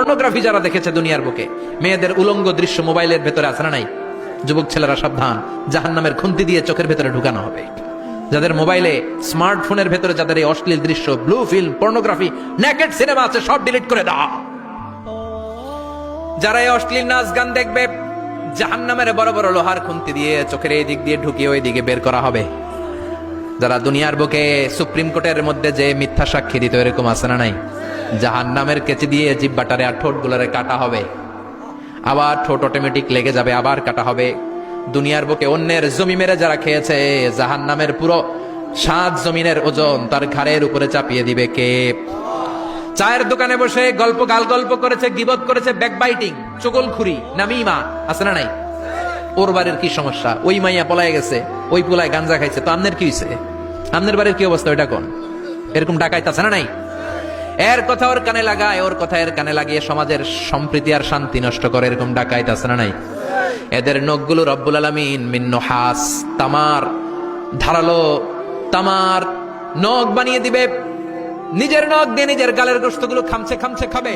Pornography যারা দেখেছে দুনিয়ার বুকে, মেয়েদের উলঙ্গ দৃশ্য মোবাইলের ভেতরে আছে না নাই? যুবক ছেলেরা সাবধান, জাহান্নামের খুন্তি দিয়ে চোখের ভেতরে ঢুকানো হবে। যাদের মোবাইলে, স্মার্টফোনের ভেতরে যাদের এই অশ্লীল দৃশ্য, blue film, pornography, naked cinema আছে, সব ডিলিট করে দাও। যারা এই অশ্লীল নাচ গান দেখবে, জাহান্নামের বড় বড় লোহার খুন্তি দিয়ে চোখের এই দিক দিয়ে ঢুকিয়ে ওই দিকে বের করা হবে। যারা দুনিয়ার বুকে সুপ্রিম কোর্টের মধ্যে যে মিথ্যা সাক্ষী দিত, এরকম আছে না নাই? জাহান্নামের কেচি দিয়ে জিহ্বাটারে আর ঠোঁট গুলারে কাটা হবে, আবার ঠোঁট অটোমেটিক লেগে যাবে, আবার কাটা হবে। দুনিয়ার বুকে অন্যের জমি মেরে যারা খেয়েছে, জাহান্নামের পুরো 7 জমিনের ওজন তার ঘাড়ের উপরে চাপিয়ে দিবে কে? চায়ের দোকানে বসে গল্প করেছে, গিবত করেছে, ব্যাকবাইটিং, চুগলখুরি, নামিমা, আছে না নাই? ওর বাড়ির কি সমস্যা? ওই মাইয়া পলায় গেছে, ওই পোলায় গাঞ্জা খাইছে, তো আমনের কি হইছে? আমনের বাড়ির কি অবস্থা? ওইটা কোন? এরকম ডাকাইত আছে না নাই? এর কথা ওর কানে লাগায়, ওর কথা এর কানে লাগিয়ে সমাজের সম্প্রীতি আর শান্তি নষ্ট করে, এরকম ডাকাইত আছে না নাই? এদের নখগুলো রব্বুল আলামিন মিন নুহাস, তামার, ধারালো তামার নখ বানিয়ে দিবে। নিজের নখ দিয়ে নিজের গালের গোশতগুলো খামছে খাবে।